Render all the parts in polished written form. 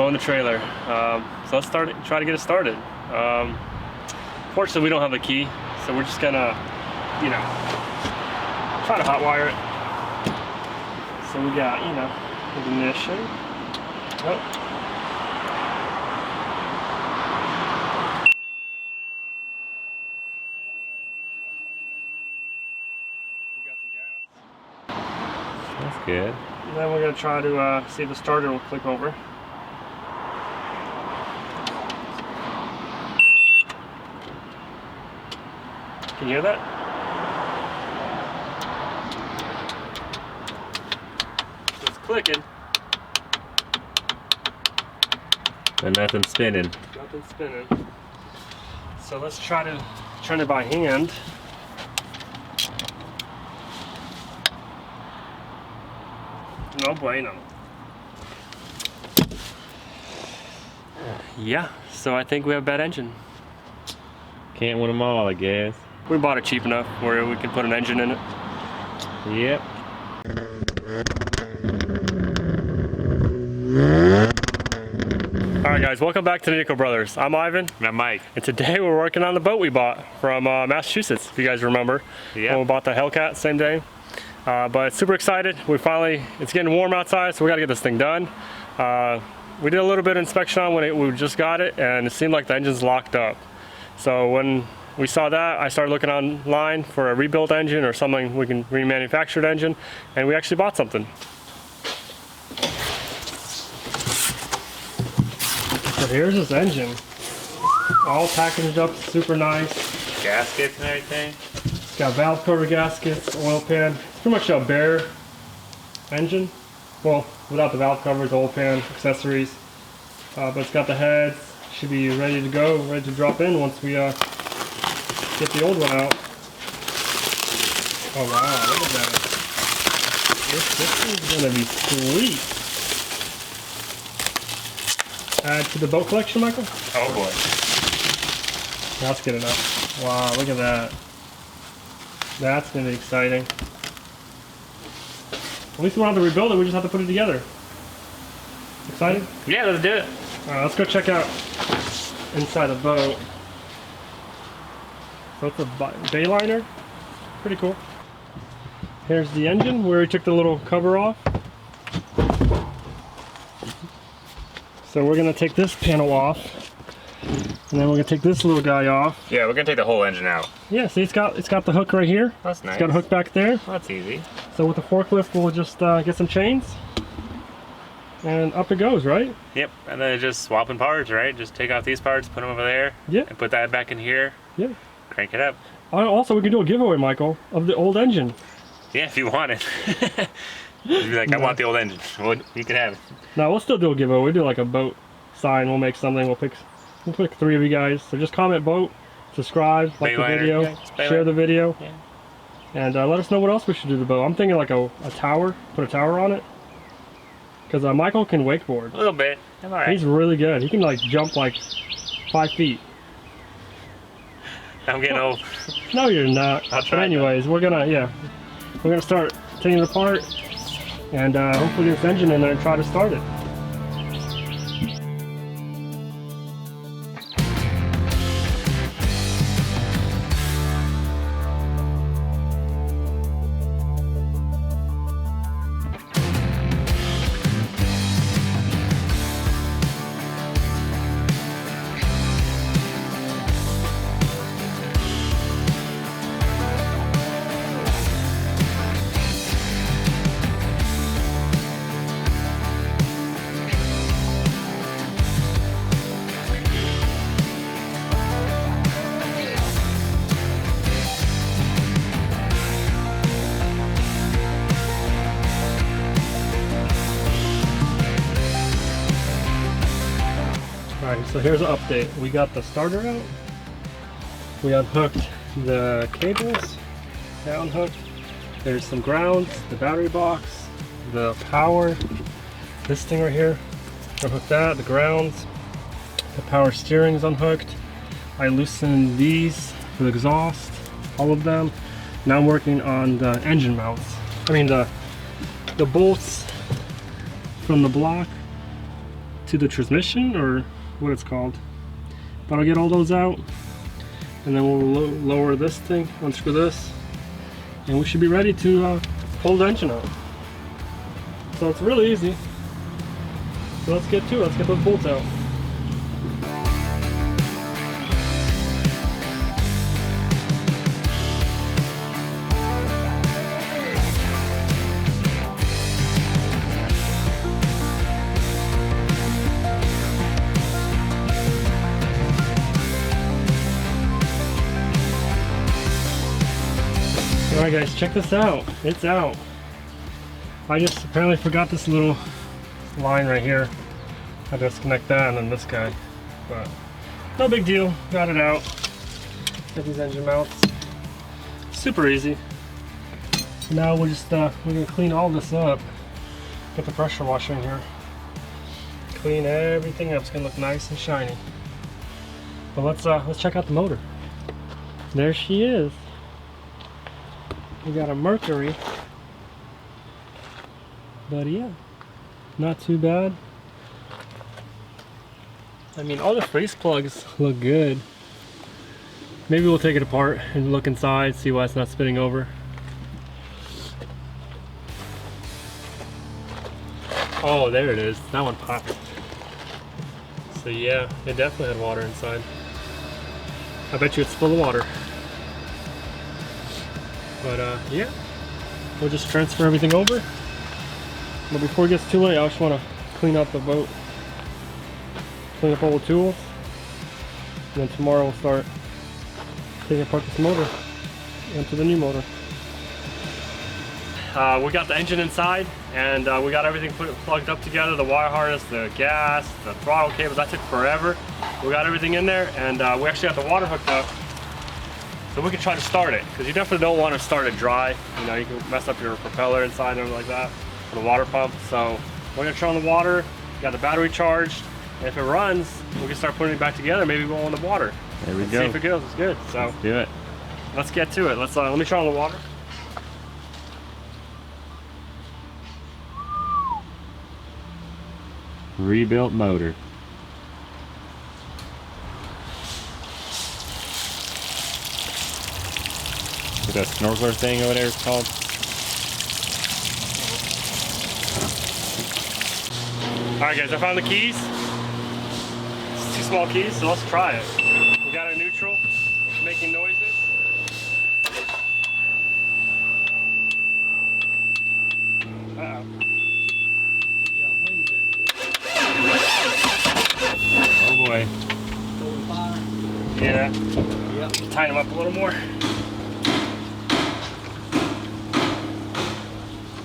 pulling the trailer. So let's try to get it started. Fortunately, we don't have a key, so we're just gonna, you know, try to hotwire it. So we got, you know, ignition. Oh. We got some gas. That's good. And then we're gonna try to see if the starter will click over. Can you hear that? It's clicking. And nothing's spinning. Nothing's spinning. So let's try to turn it by hand. No bueno. Yeah, so I think we have a bad engine. Can't win them all, I guess. We bought it cheap enough where we can put an engine in it. Yep. Alright guys, welcome back to the Nico Brothers. I'm Ivan. And I'm Mike. And today we're working on the boat we bought from Massachusetts, if you guys remember. Yeah. When we bought the Hellcat, same day. But super excited. It's getting warm outside, so we gotta get this thing done. We did a little bit of inspection on when we just got it, and it seemed like the engine's locked up. So when we saw that, I started looking online for a rebuilt engine or something we can remanufactured engine, and we actually bought something. So here's this engine, all packaged up, super nice. Gaskets and everything. It's got valve cover gaskets, oil pan. It's pretty much a bare engine. Well, without the valve covers, oil pan, accessories. But it's got the heads. Should be ready to go, ready to drop in once we get the old one out. Oh wow, look at that. This is gonna be sweet. Add to the boat collection, Michael? Oh boy. That's good enough. Wow, look at that. That's gonna be exciting. At least we don't have to rebuild it, we just have to put it together. Excited? Yeah, let's do it. Alright, let's go check out inside the boat. So it's a Bayliner. Pretty cool. Here's the engine where we took the little cover off. So we're gonna take this panel off, and then we're gonna take this little guy off. Yeah, we're gonna take the whole engine out. Yeah, see, it's got the hook right here. That's nice. It's got a hook back there. Well, that's easy. So with the forklift, we'll just get some chains, and up it goes, right? Yep, and then just swapping parts, right? Just take off these parts, put them over there. Yeah. And put that back in here. Yeah. Crank it up. Also, we can do a giveaway, Michael, of the old engine. Yeah, if you want it. You'd be like, I want the old engine. Well, you can have it. No, we'll still do a giveaway. We'll do like a boat sign. We'll make something. We'll pick 3 of you guys. So just comment boat, subscribe, like the video, share the video, and let us know what else we should do to the boat. I'm thinking like a tower. Put a tower on it. Because Michael can wakeboard. A little bit. I'm alright. He's really good. He can like jump like 5 feet. I'm getting old. No, you're not. I'll try. But anyways, we're gonna start taking it apart, and hopefully get this engine in there and try to start it. Alright, so here's an update. We got the starter out. We unhooked the cables, down hooked. There's some grounds, the battery box, the power, this thing right here. Unhooked that, the grounds, the power steering's unhooked. I loosened these for the exhaust, all of them. Now I'm working on the engine mounts. I mean the bolts from the block to the transmission or what it's called. But I'll get all those out, and then we'll lower this thing, unscrew this, and we should be ready to pull the engine out. So it's really easy. So let's get to it. Let's get those bolts out. Alright guys, check this out. It's out. I just apparently forgot this little line right here. I disconnect that and then this guy. But no big deal. Got it out. Get these engine mounts. Super easy. So now we'll just we're gonna clean all this up. Get the pressure washer in here. Clean everything up. It's gonna look nice and shiny. But let's check out the motor. There she is. We got a Mercury, but yeah, not too bad. I mean, all the face plugs look good. Maybe we'll take it apart and look inside, see why it's not spinning over. Oh, there it is. That one popped. So yeah, it definitely had water inside. I bet you it's full of water. But yeah, we'll just transfer everything over. But before it gets too late, I just want to clean up the boat. Clean up all the tools. And then tomorrow we'll start taking apart this motor into the new motor. We got the engine inside, and we got everything plugged up together. The wire harness, the gas, the throttle cables. That took forever. We got everything in there, and we actually got the water hooked up. So we can try to start it, because you definitely don't want to start it dry. You know, you can mess up your propeller inside and everything like that for the water pump. So we're gonna turn on the water, got the battery charged, and if it runs, we can start putting it back together, maybe go on the water. There we Let's go. see if it goes, it's good. So let's do it. Let's get to it. Let me turn on the water. Rebuilt motor. That snorkeler thing or whatever it's called. Alright guys, I found the keys. It's 2 small keys, so let's try it. We got our neutral, it's making noises. Uh-oh. Oh boy. Yeah. Yep. Tighten them up a little more.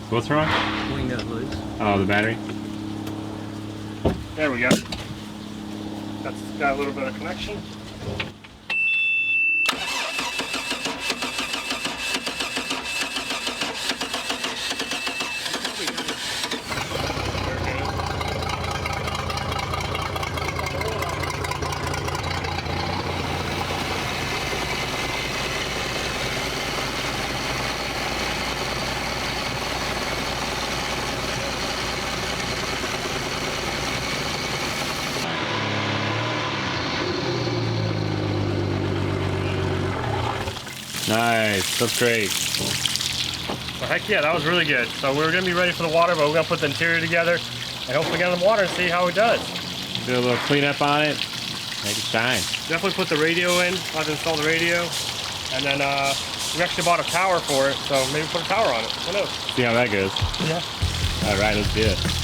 What's wrong? Wing got loose. Oh, the battery? There we go. That's got a little bit of connection. Nice, that's great. Well, heck yeah, that was really good. So we're gonna be ready for the water, but we're gonna put the interior together and hopefully get in the water and see how it does. Do a little cleanup on it, make it shine. Definitely put the radio in. I'll have to install the radio. And then we actually bought a tower for it, so maybe put a tower on it. Who knows? See how that goes. Yeah. All right, let's do it.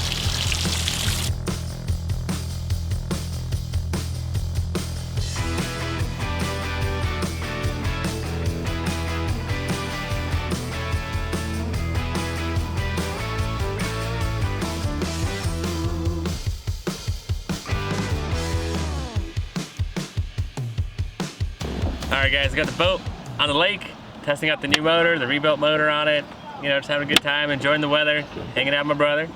Alright guys, got the boat on the lake, testing out the new motor, the rebuilt motor on it. You know, just having a good time, enjoying the weather, hanging out with my brother.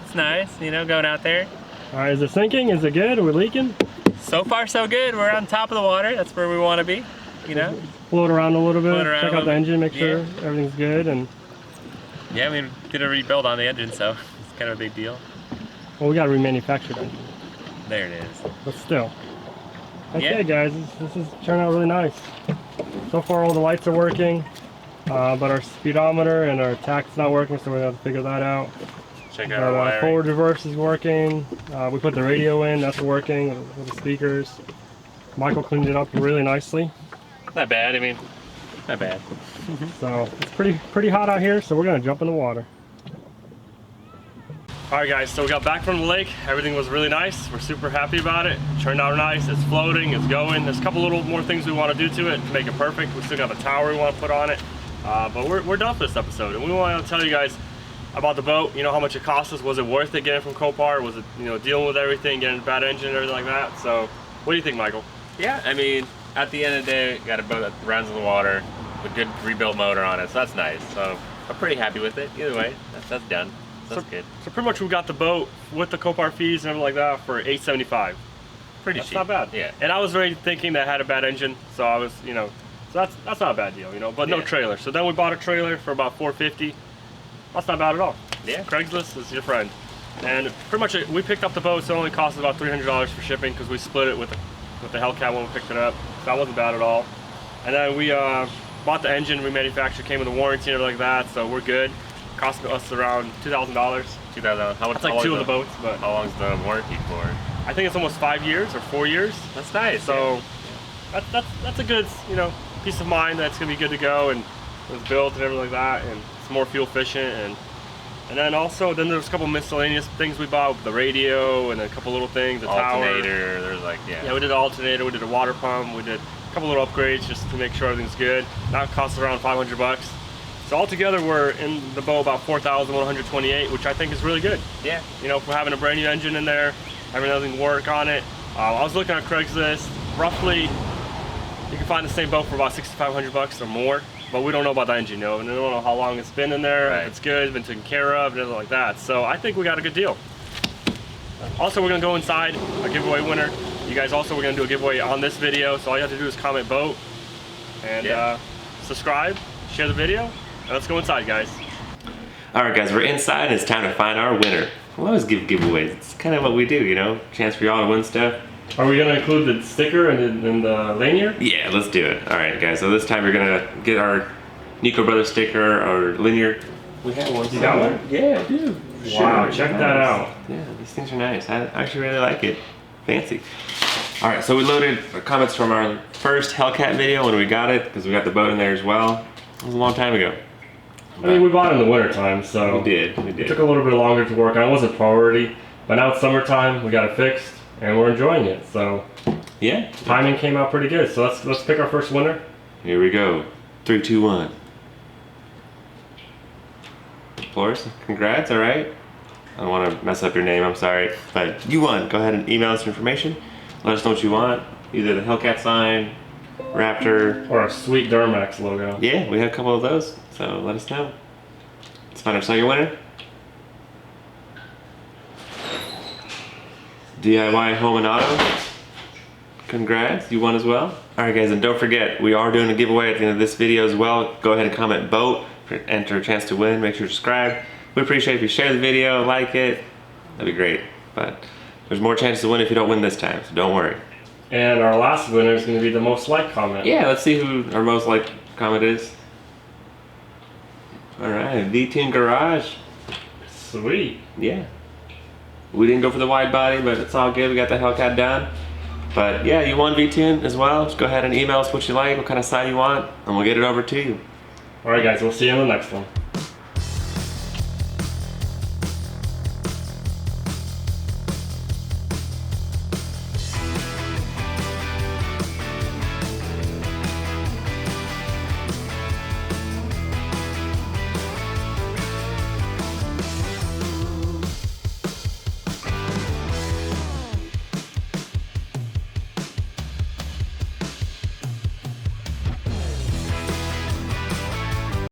It's nice, you know, going out there. Alright, is it sinking? Is it good? Are we leaking? So far so good. We're on top of the water. That's where we want to be, you know. Float around a little bit, check out the bit. engine, make sure Yeah. everything's good. And Yeah, we did a rebuild on the engine, so it's kind of a big deal. well, we got a remanufactured engine. There it is. but still. Okay, Yeah. guys, this has turned out really nice. So far, all the lights are working, but our speedometer and our tach's not working, so we're gonna have to figure that out. Check out But, our wiring. forward reverse is working. We put the radio in, that's working with the speakers. Michael cleaned it up really nicely. Not bad. I mean, not bad. So it's pretty hot out here, so we're gonna jump in the water. Alright guys, so we got back from the lake. Everything was really nice. We're super happy about it. Turned out nice. It's floating, it's going. There's a couple little more things we want to do to it to make it perfect. We still got a tower we want to put on it. But we're done for this episode. And we want to tell you guys about the boat. You know, how much it cost us. Was it worth it getting from Copart? Was it, you know, dealing with everything, getting a bad engine and everything like that? So what do you think, Michael? Yeah, I mean, at the end of the day, got a boat that runs in the water with good rebuilt motor on it, so that's nice. So I'm pretty happy with it. Either way, that's done. That's good. So pretty much we got the boat with the Copart fees and everything like that for $875. Pretty That's cheap. not bad. Yeah. And I was already thinking that it had a bad engine, so I was, you know, so that's not a bad deal, you know. But no Yeah. trailer. So then we bought a trailer for about $450. That's not bad at all. Yeah. Craigslist is your friend. And pretty much we picked up the boat, so it only cost us about $300 for shipping because we split it with the Hellcat when we picked it up. So that wasn't bad at all. And then we bought the engine, remanufactured, came with a warranty and everything like that, so we're good. Cost us around $2,000. $2,000. How much? That's like two of the boats, but How long's the warranty for? I think it's almost 5 years or 4 years. That's nice. So that's a good, you know, peace of mind that it's gonna be good to go and it was built and everything like that, and it's more fuel efficient. And then also there's a couple miscellaneous things we bought, the radio and a couple little things, the alternator. tower. There's like Yeah, we did an alternator, we did a water pump, we did a couple little upgrades just to make sure everything's good. That cost around $500. So altogether we're in the boat about $4,128, which I think is really good. Yeah. You know, for having a brand new engine in there, having everything work on it. I was looking at Craigslist, roughly you can find the same boat for about $6,500 or more, but we don't know about the engine, you know, and we don't know how long it's been in there, Right. if it's good, been taken care of, and everything like that. So I think we got a good deal. Also, we're gonna go inside, a giveaway winner. You guys also, we're gonna do a giveaway on this video, so all you have to do is comment boat and subscribe, share the video, and let's go inside, guys. Alright guys, we're inside and it's time to find our winner. We always give giveaways. It's kind of what we do, you know? Chance for y'all to win stuff. Are we gonna include the sticker and the lanyard? Yeah, let's do it. Alright guys, so this time we're gonna get our Nico Brothers sticker or linear. We have one. You got one? Yeah, I do. Wow, Sure, check nice. that out. Yeah, these things are nice. I actually really like it. Fancy. Alright, so we loaded comments from our first Hellcat video when we got it, because we got the boat in there as well. It was a long time ago. I mean, we bought it in the winter time, so We did. it took a little bit longer to work on. It wasn't priority, but now it's summertime. We got it fixed, and we're enjoying it. So Yeah. timing came out pretty good. So let's pick our first winner. Here we go. 3, 2, 1. Flores, congrats, alright. I don't want to mess up your name, I'm sorry. But you won. Go ahead and email us your information. Let us know what you want. Either the Hellcat sign, Raptor. Or a sweet Duramax logo. Yeah, we have a couple of those. So let us know. Let's find our second winner. DIY Home and Auto. Congrats, you won as well. Alright guys, and don't forget, we are doing a giveaway at the end of this video as well. Go ahead and comment boat, enter a chance to win, make sure to subscribe. We appreciate if you share the video, like it, that'd be great. But there's more chances to win if you don't win this time, so don't worry. And our last winner is going to be the most liked comment. Yeah, let's see who our most liked comment is. Alright, V-Tune Garage. Sweet. Yeah. We didn't go for the wide body, but it's all good. We got the Hellcat done. But yeah, you won V-Tune as well. Just go ahead and email us what you like, what kind of sign you want, and we'll get it over to you. Alright guys, we'll see you in the next one.